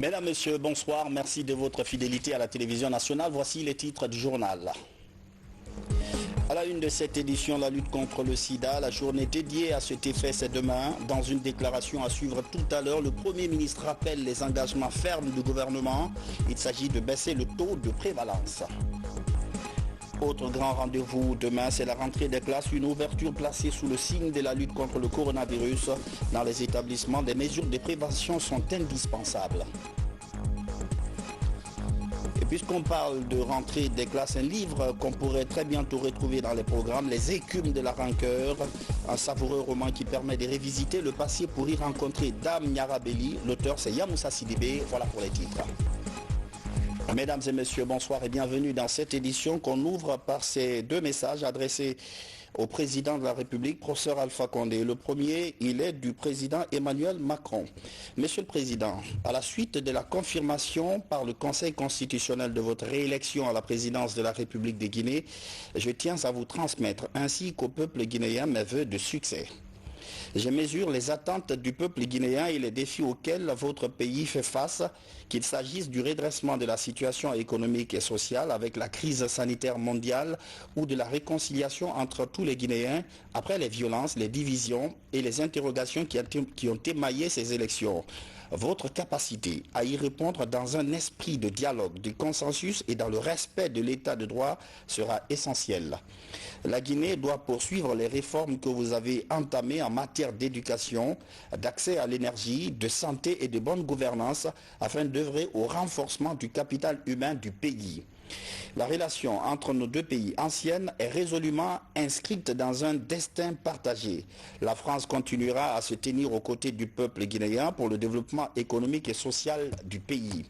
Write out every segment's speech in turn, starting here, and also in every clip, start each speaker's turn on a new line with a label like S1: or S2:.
S1: Mesdames, Messieurs, bonsoir. Merci de votre fidélité à la télévision nationale. Voici les titres du journal. À la une de cette édition, la lutte contre le sida, la journée dédiée à cet effet, c'est demain. Dans une déclaration à suivre tout à l'heure, le Premier ministre rappelle les engagements fermes du gouvernement. Il s'agit de baisser le taux de prévalence. Autre grand rendez-vous demain, c'est la rentrée des classes, une ouverture placée sous le signe de la lutte contre le coronavirus. Dans les établissements, des mesures de prévention sont indispensables. Et puisqu'on parle de rentrée des classes, un livre qu'on pourrait très bientôt retrouver dans les programmes, Les écumes de la rancœur, un savoureux roman qui permet de révisiter le passé pour y rencontrer Dame Nyarabeli. L'auteur, c'est Yamoussa Sidibé. Voilà pour les titres. Mesdames et messieurs, bonsoir et bienvenue dans cette édition qu'on ouvre par ces deux messages adressés au président de la République, professeur Alpha Condé. Le premier, il est du président Emmanuel Macron. Monsieur le Président, à la suite de la confirmation par le Conseil constitutionnel de votre réélection à la présidence de la République de Guinée, je tiens à vous transmettre ainsi qu'au peuple guinéen mes vœux de succès. Je mesure les attentes du peuple guinéen et les défis auxquels votre pays fait face, qu'il s'agisse du redressement de la situation économique et sociale avec la crise sanitaire mondiale ou de la réconciliation entre tous les Guinéens après les violences, les divisions et les interrogations qui ont émaillé ces élections. Votre capacité à y répondre dans un esprit de dialogue, de consensus et dans le respect de l'état de droit sera essentielle. La Guinée doit poursuivre les réformes que vous avez entamées en matière d'éducation, d'accès à l'énergie, de santé et de bonne gouvernance afin d'œuvrer au renforcement du capital humain du pays. La relation entre nos deux pays anciennes est résolument inscrite dans un destin partagé. La France continuera à se tenir aux côtés du peuple guinéen pour le développement économique et social du pays.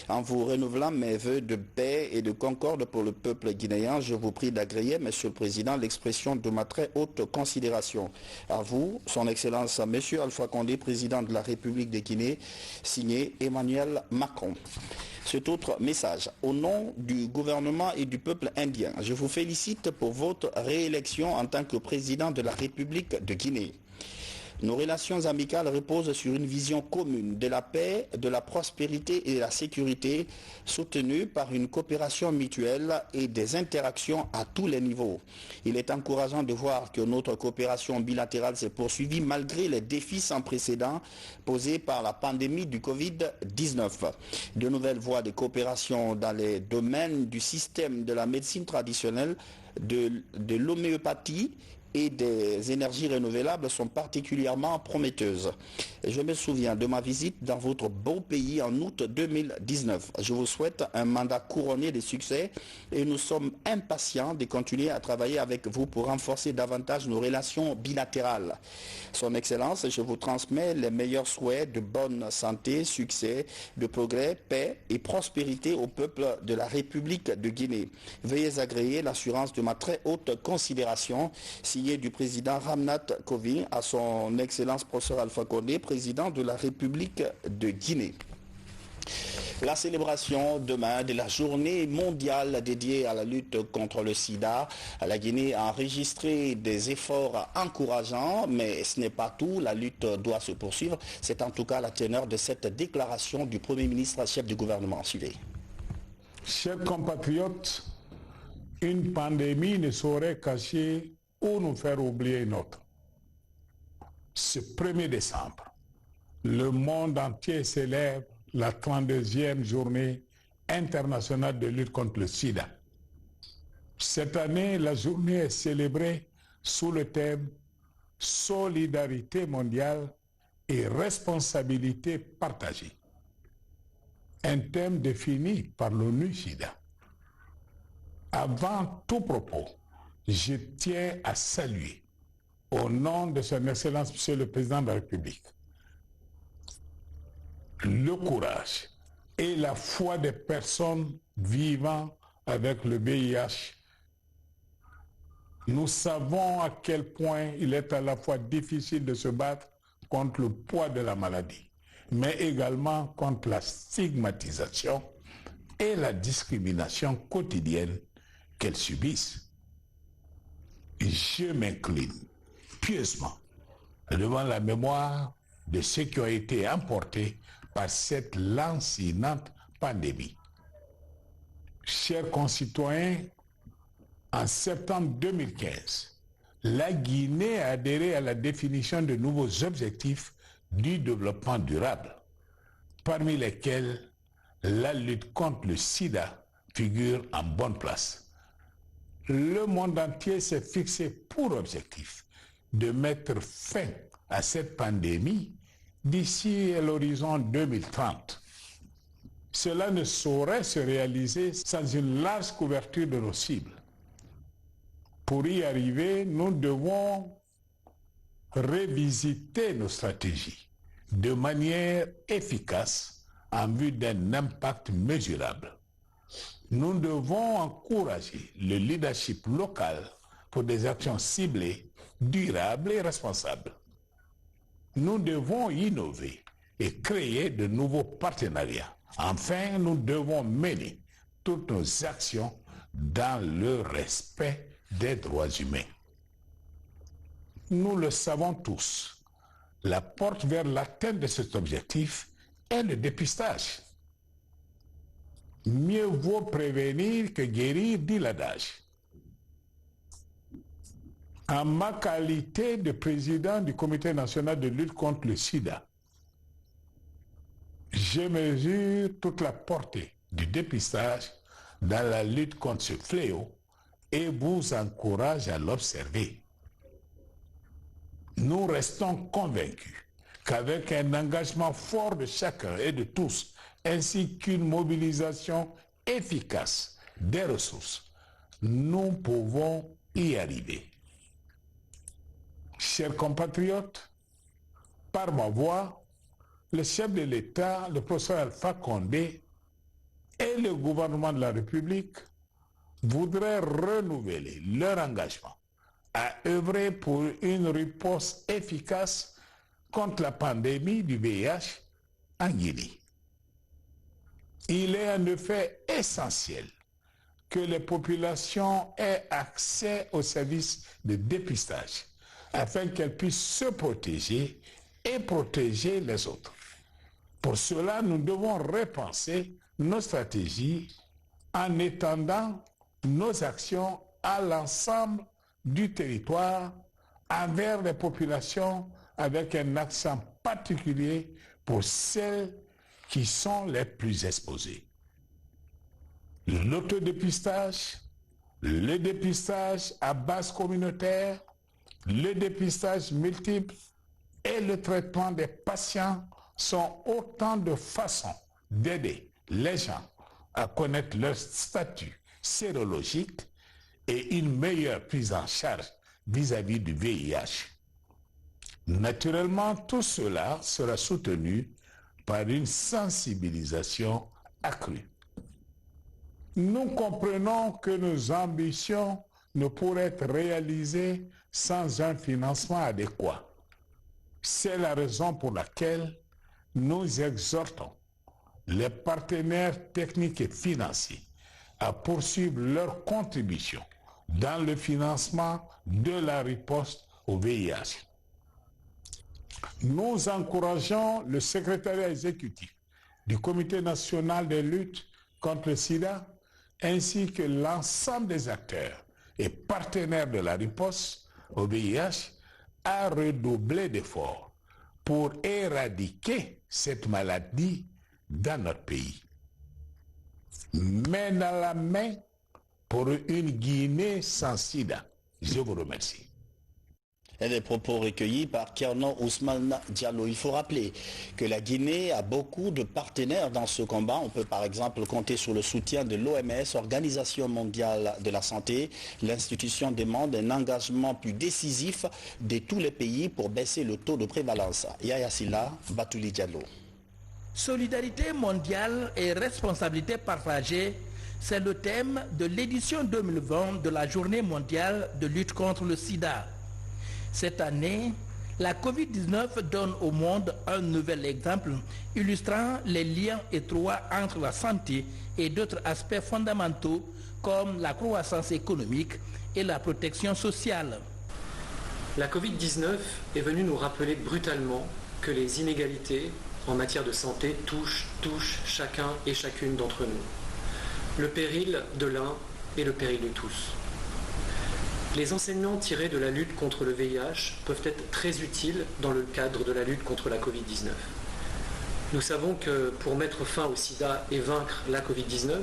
S1: En vous renouvelant mes vœux de paix et de concorde pour le peuple guinéen, je vous prie d'agréer, Monsieur le Président, l'expression de ma très haute considération. À vous, Son Excellence Monsieur Alpha Condé, Président de la République de Guinée, signé Emmanuel Macron. Cet autre message, au nom du gouvernement et du peuple indien, je vous félicite pour votre réélection en tant que président de la République de Guinée. Nos relations amicales reposent sur une vision commune de la paix, de la prospérité et de la sécurité, soutenue par une coopération mutuelle et des interactions à tous les niveaux. Il est encourageant de voir que notre coopération bilatérale s'est poursuivie malgré les défis sans précédent posés par la pandémie du Covid-19. De nouvelles voies de coopération dans les domaines du système de la médecine traditionnelle, de l'homéopathie et des énergies renouvelables sont particulièrement prometteuses. Je me souviens de ma visite dans votre beau pays en août 2019. Je vous souhaite un mandat couronné de succès et nous sommes impatients de continuer à travailler avec vous pour renforcer davantage nos relations bilatérales. Son Excellence, je vous transmets les meilleurs souhaits de bonne santé, succès, de progrès, paix et prospérité au peuple de la République de Guinée. Veuillez agréer l'assurance de ma très haute considération, signé du président Ramnath Kovind à son Excellence professeur Alpha Condé, président de la République de Guinée. La célébration demain de la journée mondiale dédiée à la lutte contre le sida. La Guinée a enregistré des efforts encourageants, mais ce n'est pas tout. La lutte doit se poursuivre. C'est en tout cas la teneur de cette déclaration du Premier ministre, chef du gouvernement. Suivez.
S2: Chers compatriotes, une pandémie ne saurait cacher ou nous faire oublier une autre. Ce 1er décembre, le monde entier célèbre la 32e journée internationale de lutte contre le sida. Cette année, la journée est célébrée sous le thème Solidarité mondiale et responsabilité partagée. Un thème défini par l'ONU-SIDA. Avant tout propos, je tiens à saluer, au nom de son Excellence, Monsieur le Président de la République, le courage et la foi des personnes vivant avec le VIH. Nous savons à quel point il est à la fois difficile de se battre contre le poids de la maladie, mais également contre la stigmatisation et la discrimination quotidienne qu'elles subissent. Je m'incline pieusement devant la mémoire de ceux qui ont été emportés par cette lancinante pandémie. Chers concitoyens, en septembre 2015, la Guinée a adhéré à la définition de nouveaux objectifs du développement durable, parmi lesquels la lutte contre le sida figure en bonne place. Le monde entier s'est fixé pour objectif de mettre fin à cette pandémie d'ici à l'horizon 2030. Cela ne saurait se réaliser sans une large couverture de nos cibles. Pour y arriver, nous devons revisiter nos stratégies de manière efficace en vue d'un impact mesurable. Nous devons encourager le leadership local pour des actions ciblées, durables et responsables. Nous devons innover et créer de nouveaux partenariats. Enfin, nous devons mener toutes nos actions dans le respect des droits humains. Nous le savons tous, la porte vers l'atteinte de cet objectif est le dépistage. Mieux vaut prévenir que guérir, dit l'adage. En ma qualité de président du Comité national de lutte contre le sida, je mesure toute la portée du dépistage dans la lutte contre ce fléau et vous encourage à l'observer. Nous restons convaincus qu'avec un engagement fort de chacun et de tous, ainsi qu'une mobilisation efficace des ressources, nous pouvons y arriver. Chers compatriotes, par ma voix, le chef de l'État, le professeur Alpha Condé et le gouvernement de la République voudraient renouveler leur engagement à œuvrer pour une riposte efficace contre la pandémie du VIH en Guinée. Il est en effet essentiel que les populations aient accès aux services de dépistage afin qu'elles puissent se protéger et protéger les autres. Pour cela, nous devons repenser nos stratégies en étendant nos actions à l'ensemble du territoire envers les populations avec un accent particulier pour celles qui sont les plus exposées. L'autodépistage, le dépistage à base communautaire, le dépistage multiple et le traitement des patients sont autant de façons d'aider les gens à connaître leur statut sérologique et une meilleure prise en charge vis-à-vis du VIH. Naturellement, tout cela sera soutenu par une sensibilisation accrue. Nous comprenons que nos ambitions ne pourraient être réalisées sans un financement adéquat. C'est la raison pour laquelle nous exhortons les partenaires techniques et financiers à poursuivre leur contribution dans le financement de la riposte au VIH. Nous encourageons le secrétariat exécutif du Comité national de lutte contre le sida ainsi que l'ensemble des acteurs et partenaires de la riposte au VIH à redoubler d'efforts pour éradiquer cette maladie dans notre pays. Main dans la main pour une Guinée sans sida. Je vous remercie.
S1: Et les propos recueillis par Kerno Ousmane Diallo. Il faut rappeler que la Guinée a beaucoup de partenaires dans ce combat. On peut par exemple compter sur le soutien de l'OMS, Organisation mondiale de la santé. L'institution demande un engagement plus décisif de tous les pays pour baisser le taux de prévalence. Yaya Silla, Batouli Diallo.
S3: Solidarité mondiale et responsabilité partagée, c'est le thème de l'édition 2020 de la Journée mondiale de lutte contre le sida. Cette année, la Covid-19 donne au monde un nouvel exemple illustrant les liens étroits entre la santé et d'autres aspects fondamentaux comme la croissance économique et la protection sociale.
S4: La Covid-19 est venue nous rappeler brutalement que les inégalités en matière de santé touche chacun et chacune d'entre nous. Le péril de l'un est le péril de tous. Les enseignements tirés de la lutte contre le VIH peuvent être très utiles dans le cadre de la lutte contre la Covid-19. Nous savons que pour mettre fin au sida et vaincre la Covid-19,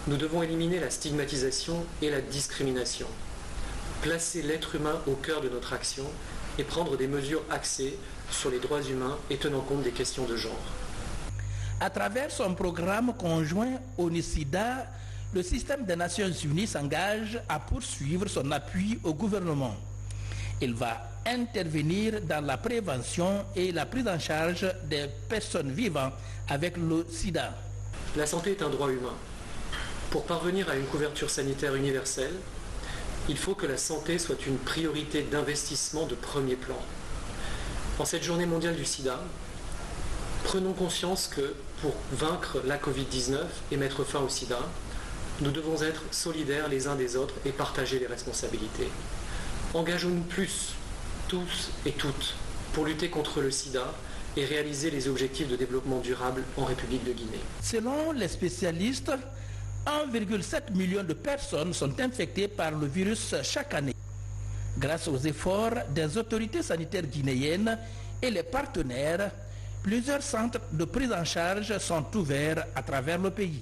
S4: nous devons éliminer la stigmatisation et la discrimination, placer l'être humain au cœur de notre action et prendre des mesures axées sur les droits humains et tenant compte des questions de genre.
S3: À travers son programme conjoint ONU-SIDA, le système des Nations Unies s'engage à poursuivre son appui au gouvernement. Il va intervenir dans la prévention et la prise en charge des personnes vivant avec le sida.
S4: La santé est un droit humain. Pour parvenir à une couverture sanitaire universelle, il faut que la santé soit une priorité d'investissement de premier plan. En cette journée mondiale du sida, prenons conscience que pour vaincre la Covid-19 et mettre fin au sida, nous devons être solidaires les uns des autres et partager les responsabilités. Engageons-nous plus, tous et toutes, pour lutter contre le sida et réaliser les objectifs de développement durable en République de Guinée.
S3: Selon les spécialistes, 1,7 million de personnes sont infectées par le virus chaque année. Grâce aux efforts des autorités sanitaires guinéennes et les partenaires, plusieurs centres de prise en charge sont ouverts à travers le pays.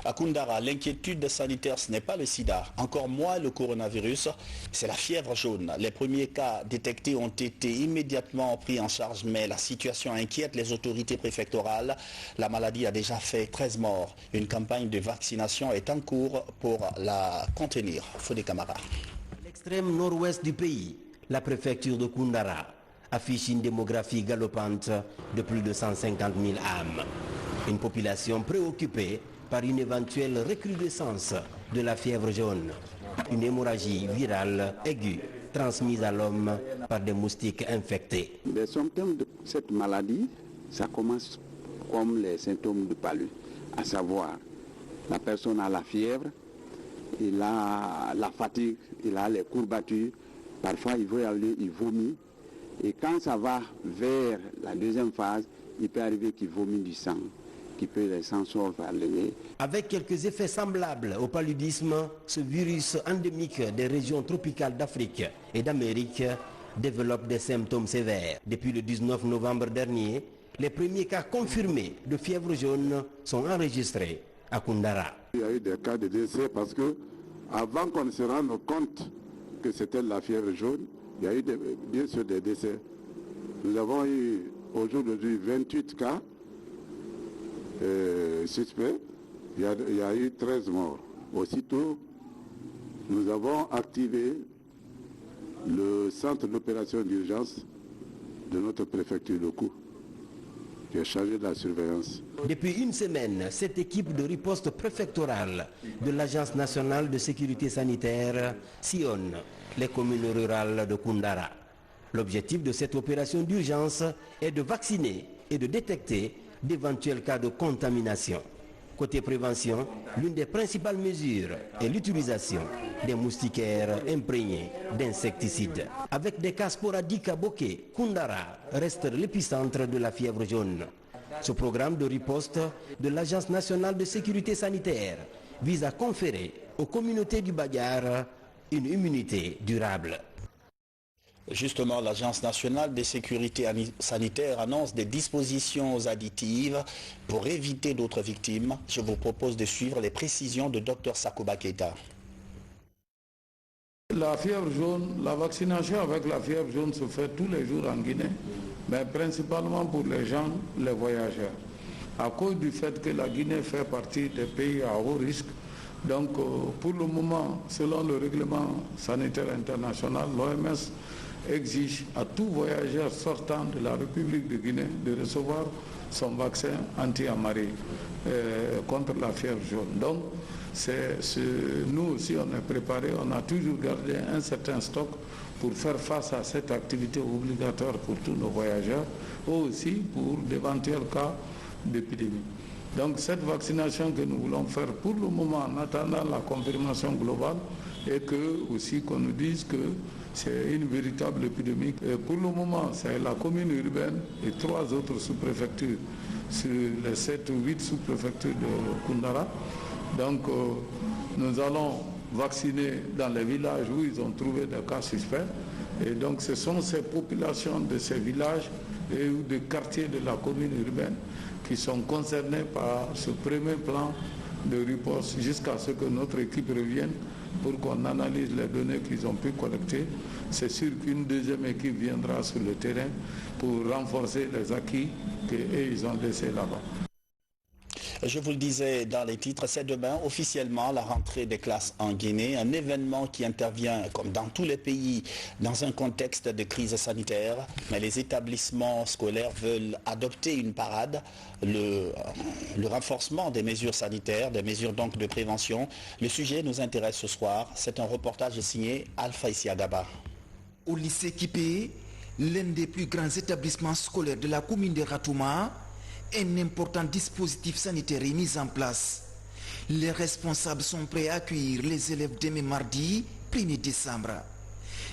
S1: À Koundara, l'inquiétude sanitaire, ce n'est pas le sida, encore moins le coronavirus, c'est la fièvre jaune. Les premiers cas détectés ont été immédiatement pris en charge, mais la situation inquiète les autorités préfectorales. La maladie a déjà fait 13 morts. Une campagne de vaccination est en cours pour la contenir. Fodé Camara.
S5: À l'extrême nord-ouest du pays, la préfecture de Koundara affiche une démographie galopante de plus de 150 000 âmes. Une population préoccupée par une éventuelle recrudescence de la fièvre jaune, une hémorragie virale aiguë transmise à l'homme par des moustiques infectés.
S6: Les symptômes de cette maladie, ça commence comme les symptômes de palu, à savoir la personne a la fièvre, il a la fatigue, il a les courbatures, parfois il vomit, et quand ça va vers la deuxième phase, il peut arriver qu'il vomit du sang, qui peut les sang sortir par le nez.
S5: Avec quelques effets semblables au paludisme, ce virus endémique des régions tropicales d'Afrique et d'Amérique développe des symptômes sévères. Depuis le 19 novembre dernier, les premiers cas confirmés de fièvre jaune sont enregistrés à Koundara.
S7: Il y a eu des cas de décès parce que avant qu'on ne se rende compte que c'était la fièvre jaune, il y a eu bien sûr des décès. Nous avons eu aujourd'hui 28 cas suspects, il y a eu 13 morts. Aussitôt, nous avons activé le centre d'opération d'urgence de notre préfecture de Kou, qui est chargé de la surveillance.
S5: Depuis une semaine, cette équipe de riposte préfectorale de l'Agence nationale de sécurité sanitaire sillonne les communes rurales de Koundara. L'objectif de cette opération d'urgence est de vacciner et de détecter d'éventuels cas de contamination. Côté prévention, l'une des principales mesures est l'utilisation des moustiquaires imprégnés d'insecticides. Avec des cas sporadiques à Boké, Koundara reste l'épicentre de la fièvre jaune. Ce programme de riposte de l'Agence nationale de sécurité sanitaire vise à conférer aux communautés du Badiar une immunité durable.
S1: Justement, l'Agence nationale de sécurité sanitaire annonce des dispositions additives pour éviter d'autres victimes. Je vous propose de suivre les précisions de Dr Sakouba Keita.
S2: La fièvre jaune, la vaccination avec la fièvre jaune se fait tous les jours en Guinée, mais principalement pour les gens, les voyageurs. À cause du fait que la Guinée fait partie des pays à haut risque, donc pour le moment, selon le règlement sanitaire international, l'OMS exige à tout voyageur sortant de la République de Guinée de recevoir son vaccin anti-amarie contre la fièvre jaune. Donc, nous aussi, on est préparés, on a toujours gardé un certain stock pour faire face à cette activité obligatoire pour tous nos voyageurs, ou aussi pour d'éventuels cas d'épidémie. Donc, cette vaccination que nous voulons faire pour le moment, en attendant la confirmation globale, et que aussi qu'on nous dise que C'est une véritable épidémie. Et pour le moment, c'est la commune urbaine et 3 autres sous-préfectures sur les 7 ou 8 sous-préfectures de Koundara. Donc nous allons vacciner dans les villages où ils ont trouvé des cas suspects. Et donc ce sont ces populations de ces villages et des quartiers de la commune urbaine qui sont concernés par ce premier plan de riposte jusqu'à ce que notre équipe revienne pour qu'on analyse les données qu'ils ont pu collecter. C'est sûr qu'une deuxième équipe viendra sur le terrain pour renforcer les acquis qu'ils ont laissés là-bas.
S1: Je vous le disais dans les titres, c'est demain officiellement la rentrée des classes en Guinée, un événement qui intervient comme dans tous les pays dans un contexte de crise sanitaire, mais les établissements scolaires veulent adopter une parade, le renforcement des mesures sanitaires, des mesures donc de prévention. Le sujet nous intéresse ce soir, c'est un reportage signé Alpha Isiagaba.
S8: Au lycée Kipé, l'un des plus grands établissements scolaires de la commune de Ratouma, un important dispositif sanitaire est mis en place. Les responsables sont prêts à accueillir les élèves demain mardi 1er décembre.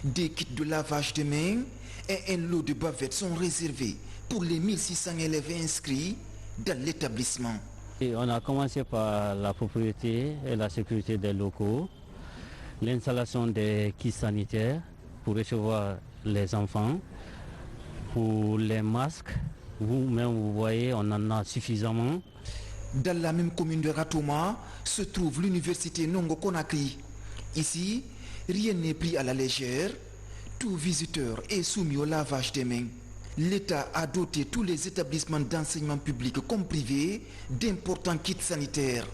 S8: Des kits de lavage de mains et un lot de bavettes sont réservés pour les 1600 élèves inscrits dans l'établissement.
S9: On a commencé par la propriété et la sécurité des locaux, l'installation des kits sanitaires pour recevoir les enfants, pour les masques. Vous-même, vous voyez, on en a suffisamment.
S8: Dans la même commune de Ratouma se trouve l'université Nongo Conakry. Ici, rien n'est pris à la légère. Tout visiteur est soumis au lavage des mains. L'État a doté tous les établissements d'enseignement public comme privé d'importants kits sanitaires.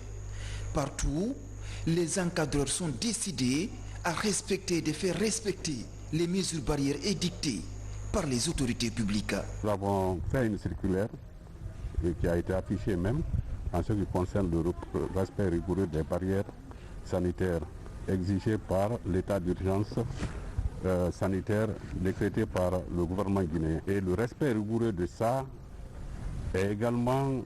S8: Partout, les encadreurs sont décidés à respecter et de faire respecter les mesures barrières édictées par les autorités publiques.
S7: Nous avons fait une circulaire qui a été affichée même en ce qui concerne le respect rigoureux des barrières sanitaires exigées par l'état d'urgence sanitaire décrété par le gouvernement guinéen. Et le respect rigoureux de ça est également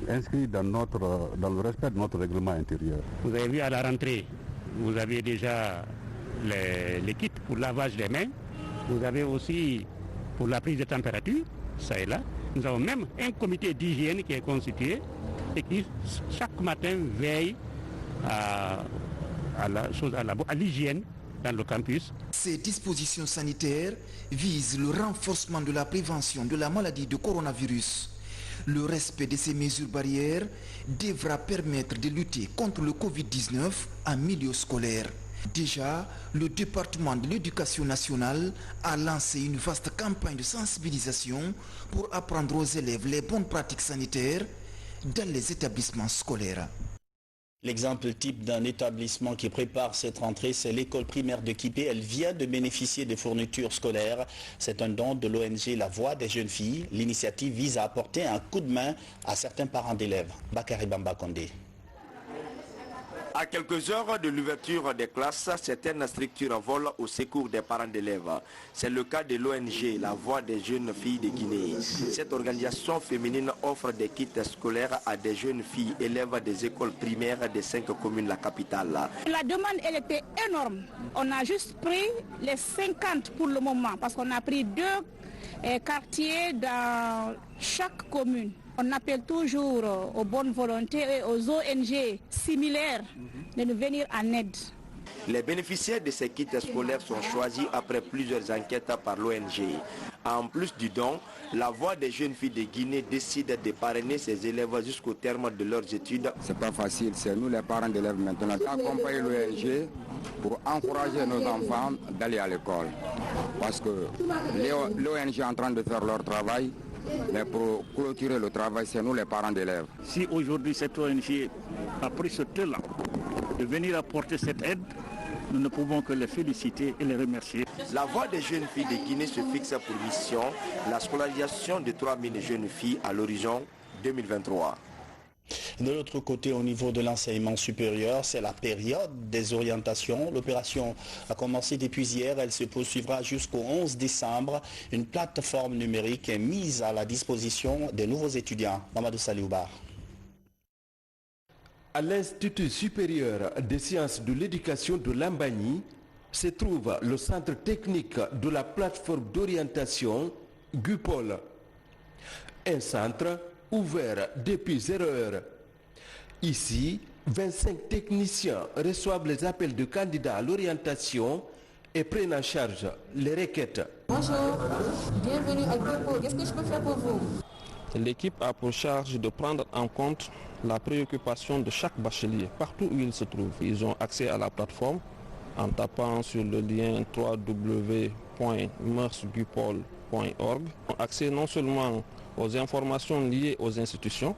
S7: inscrit dans le respect de notre règlement intérieur.
S10: Vous avez vu à la rentrée, vous avez déjà les kits pour lavage des mains. Vous avez aussi pour la prise de température, ça et là. Nous avons même un comité d'hygiène qui est constitué et qui chaque matin veille à l'hygiène dans le campus.
S8: Ces dispositions sanitaires visent le renforcement de la prévention de la maladie de coronavirus. Le respect de ces mesures barrières devra permettre de lutter contre le Covid-19 en milieu scolaire. Déjà, le département de l'éducation nationale a lancé une vaste campagne de sensibilisation pour apprendre aux élèves les bonnes pratiques sanitaires dans les établissements scolaires.
S1: L'exemple type d'un établissement qui prépare cette rentrée, c'est l'école primaire de Kipé. Elle vient de bénéficier des fournitures scolaires. C'est un don de l'ONG La Voix des jeunes filles. L'initiative vise à apporter un coup de main à certains parents d'élèves. Bakary Bamba Kondé.
S11: À quelques heures de l'ouverture des classes, certaines structures volent au secours des parents d'élèves. C'est le cas de l'ONG La Voix des jeunes filles de Guinée. Cette organisation féminine offre des kits scolaires à des jeunes filles élèves des écoles primaires des 5 communes de la capitale.
S12: La demande, elle était énorme. On a juste pris les 50 pour le moment parce qu'on a pris 2 quartiers dans chaque commune. On appelle toujours aux bonnes volontés et aux ONG similaires de nous venir en aide.
S11: Les bénéficiaires de ces kits scolaires sont choisis après plusieurs enquêtes par l'ONG. En plus du don, La Voix des jeunes filles de Guinée décide de parrainer ses élèves jusqu'au terme de leurs études.
S13: C'est pas facile, c'est nous les parents d'élèves maintenant d'accompagner l'ONG pour encourager nos enfants d'aller à l'école. Parce que l'ONG est en train de faire leur travail. Mais pour clôturer le travail, c'est nous les parents d'élèves.
S10: Si aujourd'hui cette ONG a pris ce temps-là de venir apporter cette aide, nous ne pouvons que les féliciter et les remercier.
S11: La Voix des jeunes filles de Guinée se fixe pour mission la scolarisation de 3000 jeunes filles à l'horizon 2023.
S1: De l'autre côté, au niveau de l'enseignement supérieur, c'est la période des orientations. L'opération a commencé depuis hier. Elle se poursuivra jusqu'au 11 décembre. Une plateforme numérique est mise à la disposition des nouveaux étudiants. Mamadou Salioubar.
S14: À l'Institut supérieur des sciences de l'éducation de Lambagny,
S5: se trouve le centre technique de la plateforme d'orientation GUPOL. Un centre ouvert depuis 0 heure. Ici, 25 techniciens reçoivent les appels de candidats à l'orientation et prennent en charge les requêtes.
S14: Bonjour, bienvenue à GUPOL. Qu'est-ce que je peux faire pour vous?
S15: L'équipe a pour charge de prendre en compte la préoccupation de chaque bachelier, partout où il se trouve. Ils ont accès à la plateforme en tapant sur le lien www.meursgupol.org. Ils ont accès non seulement aux informations liées aux institutions,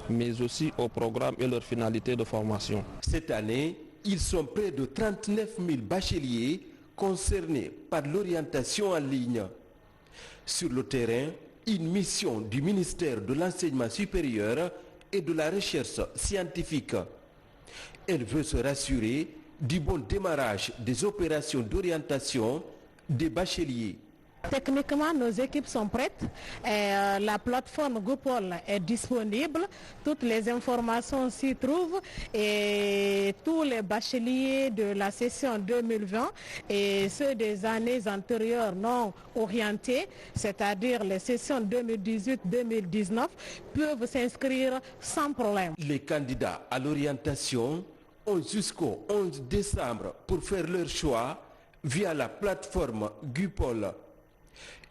S15: mais aussi aux programmes et leurs finalités de formation.
S5: Cette année, ils sont près de 39 000 bacheliers concernés par l'orientation en ligne. Sur le terrain, une mission du ministère de l'Enseignement supérieur et de la Recherche scientifique. Elle veut se rassurer du bon démarrage des opérations d'orientation des bacheliers.
S16: Techniquement, nos équipes sont prêtes. La plateforme GUPOL est disponible. Toutes les informations s'y trouvent et tous les bacheliers de la session 2020 et ceux des années antérieures non orientés, c'est-à-dire les sessions 2018-2019, peuvent s'inscrire sans problème.
S5: Les candidats à l'orientation ont jusqu'au 11 décembre pour faire leur choix via la plateforme GUPOL.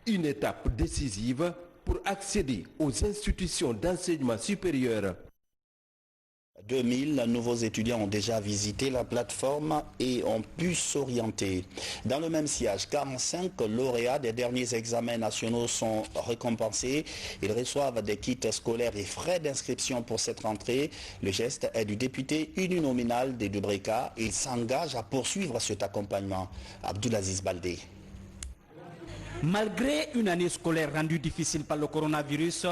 S5: Une étape décisive pour accéder aux institutions d'enseignement supérieur.
S1: 2000 nouveaux étudiants ont déjà visité la plateforme et ont pu s'orienter. Dans le même sillage, 45 lauréats des derniers examens nationaux sont récompensés. Ils reçoivent des kits scolaires et frais d'inscription pour cette rentrée. Le geste est du député uninominal des Dubreka. Il s'engage à poursuivre cet accompagnement. Abdoulaziz Baldé.
S17: Malgré une année scolaire rendue difficile par le coronavirus,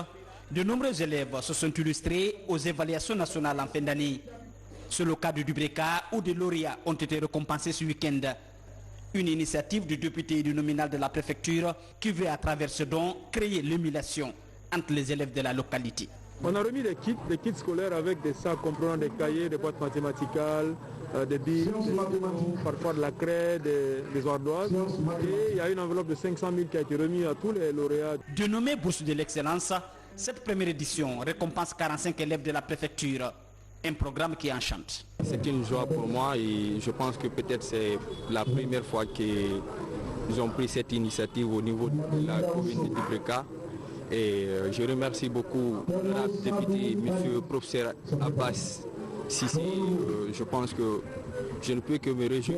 S17: de nombreux élèves se sont illustrés aux évaluations nationales en fin d'année. C'est le cas de Dubreka où des lauréats ont été récompensés ce week-end. Une initiative du député uninominal de la préfecture qui veut à travers ce don créer l'émulation entre les élèves de la localité.
S18: On a remis des kits scolaires avec des sacs comprenant des cahiers, des boîtes mathématicales, des billes, parfois de la craie, des ardoises. Et il y a une enveloppe de 500 000 qui a été remise à tous les lauréats.
S17: Dénommée Bourse de l'excellence, cette première édition récompense 45 élèves de la préfecture. Un programme qui enchante.
S15: C'est une joie pour moi et je pense que peut-être c'est la première fois qu'ils ont pris cette initiative au niveau de la commune de Dubreka. Et je remercie beaucoup la députée, monsieur le professeur Abbas Sissi. Je pense que je ne peux que me réjouir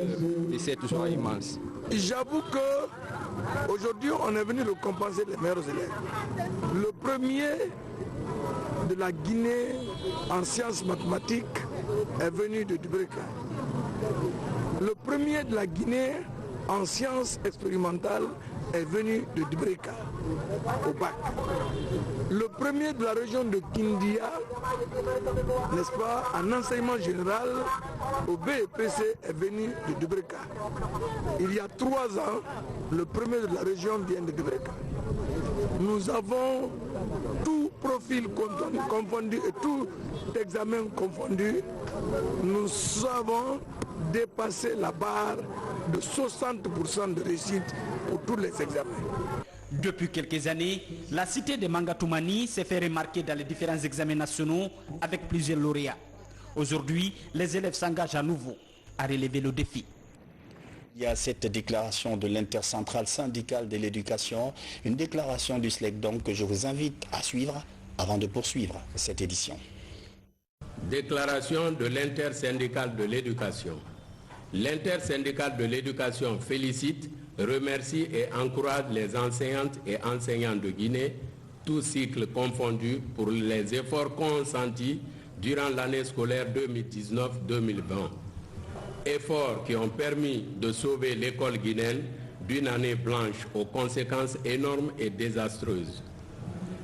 S15: de cette joie immense.
S19: J'avoue qu'aujourd'hui, on est venu récompenser les meilleurs élèves. Le premier de la Guinée en sciences mathématiques est venu de Dubreka. Le premier de la Guinée en sciences expérimentales est venu de Dubreka au bac. Le premier de la région de Kindia, n'est-ce pas, en enseignement général au BEPC est venu de Dubreka. Il y a 3 ans, le premier de la région vient de Dubreka. Nous avons tout profil confondu et tout examen confondu. Nous avons dépassé la barre de 60% de réussite pour tous les examens.
S17: Depuis quelques années, la cité de Mangatoumani s'est fait remarquer dans les différents examens nationaux avec plusieurs lauréats. Aujourd'hui, les élèves s'engagent à nouveau à relever le défi.
S1: Il y a cette déclaration de l'intercentrale syndicale de l'éducation, une déclaration du SLEC donc que je vous invite à suivre avant de poursuivre cette édition.
S20: Déclaration de l'intersyndicale de l'éducation. L'intersyndicale de l'éducation félicite, remercie et encourage les enseignantes et enseignants de Guinée, tous cycles confondus, pour les efforts consentis durant l'année scolaire 2019-2020. Efforts qui ont permis de sauver l'école guinéenne d'une année blanche aux conséquences énormes et désastreuses.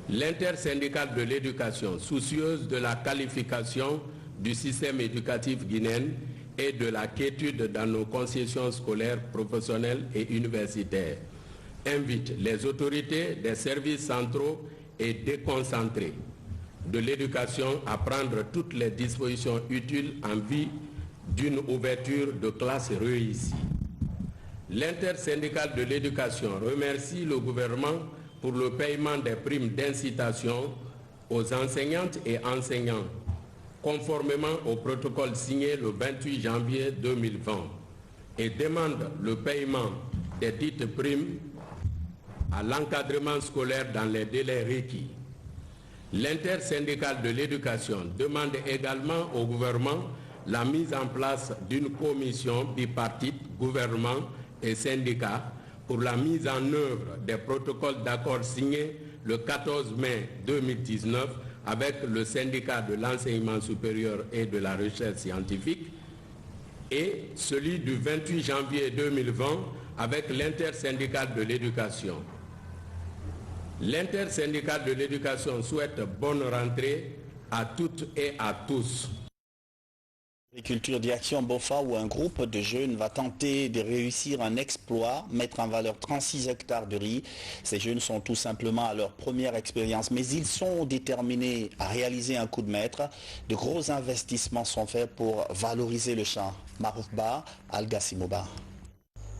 S20: L'intersyndicale de l'éducation, soucieuse de la qualification du système éducatif guinéen et de la quiétude dans nos concessions scolaires, professionnelles et universitaires, invite les autorités des services centraux et déconcentrés de l'éducation à prendre toutes les dispositions utiles en vue d'une ouverture de classes réussie. L'intersyndicale de l'éducation remercie le gouvernement pour le paiement des primes d'incitation aux enseignantes et enseignants, conformément au protocole signé le 28 janvier 2020, et demande le paiement des dites primes à l'encadrement scolaire dans les délais requis. L'intersyndicale de l'éducation demande également au gouvernement la mise en place d'une commission bipartite, gouvernement et syndicats, pour la mise en œuvre des protocoles d'accord signés le 14 mai 2019 avec le syndicat de l'enseignement supérieur et de la recherche scientifique et celui du 28 janvier 2020 avec l'intersyndicale de l'éducation. L'intersyndicale de l'éducation souhaite bonne rentrée à toutes et à tous.
S1: Agriculture d'Action Bofa, où un groupe de jeunes va tenter de réussir un exploit, mettre en valeur 36 hectares de riz. Ces jeunes sont tout simplement à leur première expérience, mais ils sont déterminés à réaliser un coup de maître. De gros investissements sont faits pour valoriser le champ. Maroufba Al-Gassimoba.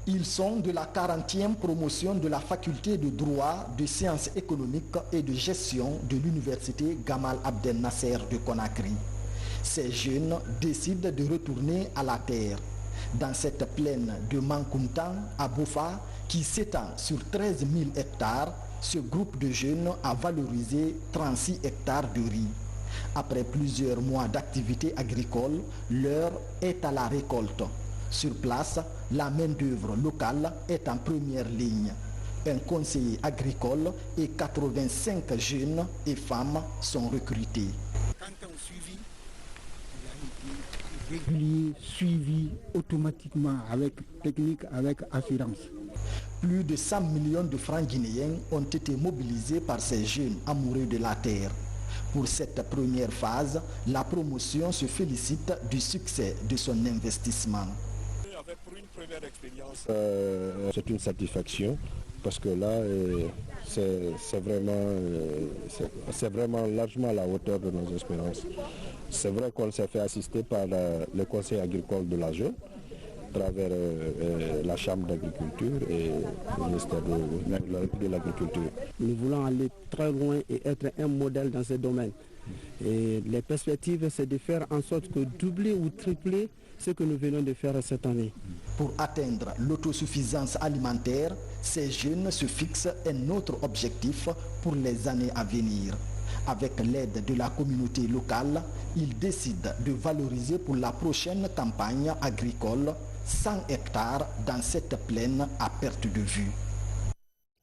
S21: Ils sont de la 40e promotion de la faculté de droit, de sciences économiques et de gestion de l'université Gamal Abdel Nasser de Conakry. Ces jeunes décident de retourner à la terre. Dans cette plaine de Mankoumtan à Bofa, qui s'étend sur 13 000 hectares, ce groupe de jeunes a valorisé 36 hectares de riz. Après plusieurs mois d'activité agricole, l'heure est à la récolte. Sur place, la main-d'œuvre locale est en première ligne. Un conseiller agricole et 85 jeunes et femmes sont recrutés.
S22: Suivi automatiquement avec technique, avec assurance.
S21: Plus de 100 millions de francs guinéens ont été mobilisés par ces jeunes amoureux de la terre. Pour cette première phase, la promotion se félicite du succès de son investissement.
S23: Pour une première expérience, c'est une satisfaction parce que là, c'est vraiment largement à la hauteur de nos espérances. C'est vrai qu'on s'est fait assister par le conseil agricole de la jeune, à travers la chambre d'agriculture et le ministère de l'agriculture.
S22: Nous voulons aller très loin et être un modèle dans ce domaine. Et les perspectives, c'est de faire en sorte que doubler ou tripler ce que nous venons de faire cette année.
S21: Pour atteindre l'autosuffisance alimentaire, ces jeunes se fixent un autre objectif pour les années à venir. Avec l'aide de la communauté locale, ils décident de valoriser pour la prochaine campagne agricole 100 hectares dans cette plaine à perte de vue.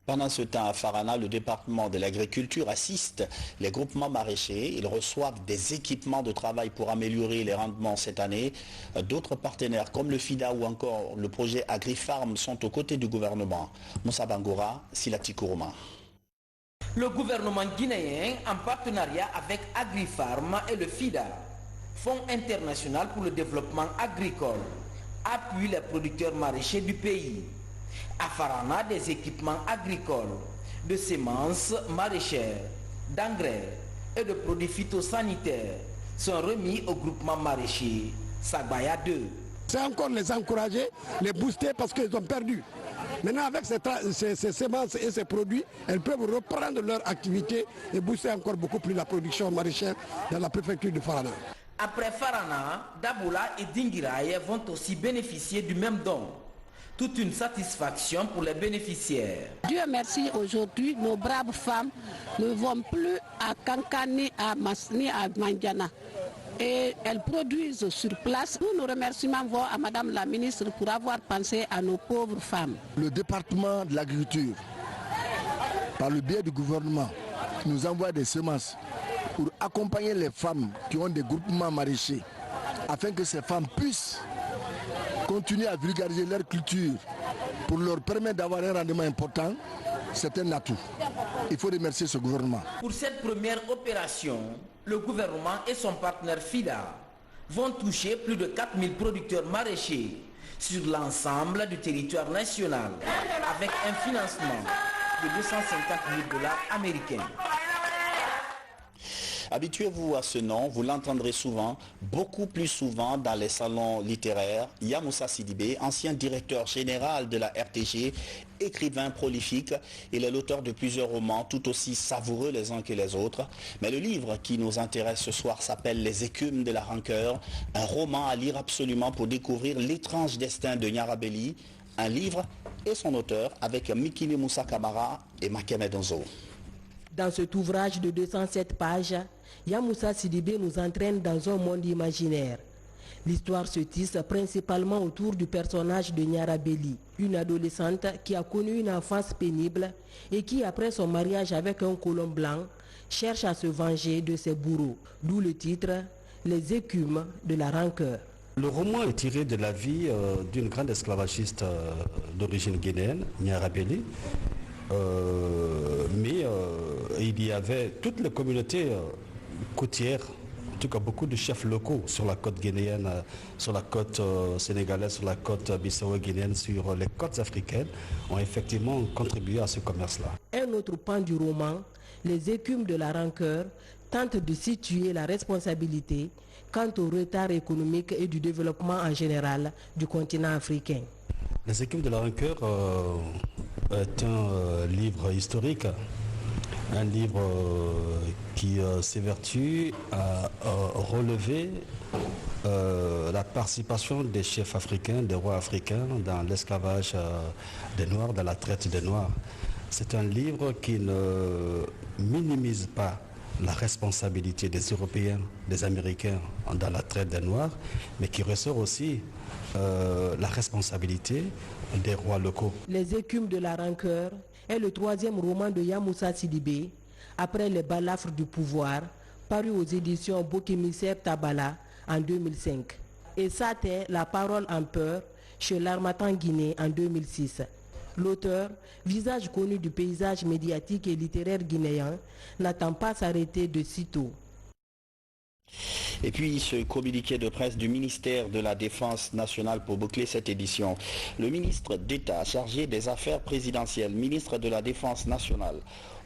S1: Pendant ce temps, à Farana, le département de l'agriculture assiste les groupements maraîchers. Ils reçoivent des équipements de travail pour améliorer les rendements cette année. D'autres partenaires comme le FIDA ou encore le projet AgriFarm sont aux côtés du gouvernement. Moussa Bangora, Silati Kourouma.
S24: Le gouvernement guinéen, en partenariat avec AgriFarm et le FIDA, Fonds international pour le développement agricole, appuie les producteurs maraîchers du pays. À Farana, des équipements agricoles, de semences maraîchères, d'engrais et de produits phytosanitaires sont remis au groupement maraîcher Sagbaya 2.
S19: C'est encore les encourager, les booster parce qu'ils ont perdu. Maintenant, avec ces semences et ces produits, elles peuvent reprendre leur activité et booster encore beaucoup plus la production maraîchère dans la préfecture de Farana.
S24: Après Farana, Daboula et Dingiraye vont aussi bénéficier du même don. Toute une satisfaction pour les bénéficiaires.
S25: Dieu merci, aujourd'hui, nos braves femmes ne vont plus à Kankani, à Masni, à Mandjana. Et elles produisent sur place. Tous nos remerciements vont à Madame la ministre pour avoir pensé à nos pauvres femmes.
S26: Le département de l'agriculture, par le biais du gouvernement, nous envoie des semences pour accompagner les femmes qui ont des groupements maraîchers, afin que ces femmes puissent continuer à vulgariser leur culture pour leur permettre d'avoir un rendement important. C'est un atout. Il faut remercier ce gouvernement.
S24: Pour cette première opération, le gouvernement et son partenaire FIDA vont toucher plus de 4000 producteurs maraîchers sur l'ensemble du territoire national avec un financement de $250 000 américains.
S1: Habituez-vous à ce nom, vous l'entendrez souvent, beaucoup plus souvent dans les salons littéraires. Yamoussa Sidibé, ancien directeur général de la RTG, écrivain prolifique, il est l'auteur de plusieurs romans tout aussi savoureux les uns que les autres. Mais le livre qui nous intéresse ce soir s'appelle Les écumes de la rancœur, un roman à lire absolument pour découvrir l'étrange destin de Nyarabeli, un livre et son auteur avec Mikili Moussa Kamara et Makeme Donzo.
S2: Dans cet ouvrage de 207 pages, Yamoussa Sidibé nous entraîne dans un monde imaginaire. L'histoire se tisse principalement autour du personnage de Nyarabeli, une adolescente qui a connu une enfance pénible et qui, après son mariage avec un colon blanc, cherche à se venger de ses bourreaux. D'où le titre « Les écumes de la rancœur ».
S3: Le roman est tiré de la vie d'une grande esclavagiste d'origine guinéenne, Nyarabeli. Mais il y avait toutes les communautés côtières, en tout cas beaucoup de chefs locaux sur la côte guinéenne, sur la côte sénégalaise, sur la côte bissau-guinéenne, sur les côtes africaines, ont effectivement contribué à ce commerce-là.
S2: Un autre pan du roman, Les écumes de la rancœur, tente de situer la responsabilité quant au retard économique et du développement en général du continent africain.
S3: Les écumes de la rancœur est un livre historique, un livre qui s'évertue à relever la participation des chefs africains, des rois africains dans l'esclavage des Noirs, dans la traite des Noirs. C'est un livre qui ne minimise pas la responsabilité des Européens, des Américains dans la traite des Noirs, mais qui ressort aussi la responsabilité des rois locaux.
S2: Les écumes de la rancœur est le troisième roman de Yamoussa Sidibé, après Les balafres du pouvoir, paru aux éditions Boukémissaire Tabala en 2005. Et Saté, La parole en peur, chez l'Harmattan Guinée en 2006. L'auteur, visage connu du paysage médiatique et littéraire guinéen, n'attend pas s'arrêter de sitôt.
S1: Et puis ce communiqué de presse du ministère de la Défense nationale pour boucler cette édition. Le ministre d'État chargé des affaires présidentielles, ministre de la Défense nationale,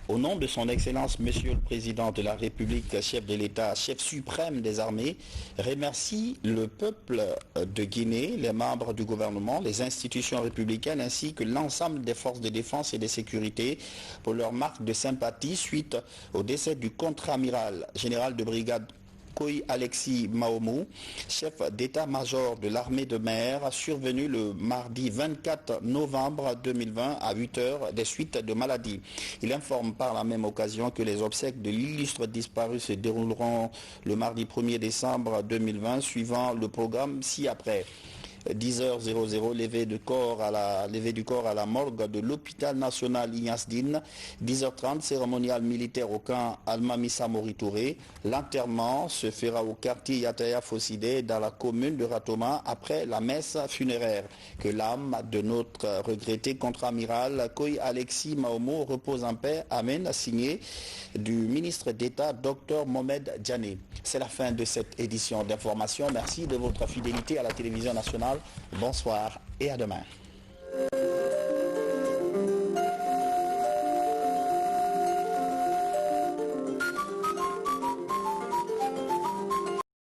S1: au nom de son Excellence, Monsieur le Président de la République, chef de l'État, chef suprême des armées, remercie le peuple de Guinée, les membres du gouvernement, les institutions républicaines ainsi que l'ensemble des forces de défense et de sécurité pour leur marque de sympathie suite au décès du contre-amiral général de brigade Koy Alexis Maomou, chef d'état-major de l'armée de mer, survenu le mardi 24 novembre 2020 à 8 h des suites de maladie. Il informe par la même occasion que les obsèques de l'illustre disparu se dérouleront le mardi 1er décembre 2020 suivant le programme ci-après. 10h00, levée du corps à la morgue de l'hôpital national Ignace Dine. 10h30, cérémonial militaire au camp Almamissa Mori-Touré. L'enterrement se fera au quartier Yataya Fossidé dans la commune de Ratoma après la messe funéraire. Que l'âme de notre regretté contre-amiral Koy Alexis Maomo repose en paix. Amen, signé du ministre d'État Dr Mohamed Djane. C'est la fin de cette édition d'information. Merci de votre fidélité à la télévision nationale. Bonsoir et à demain.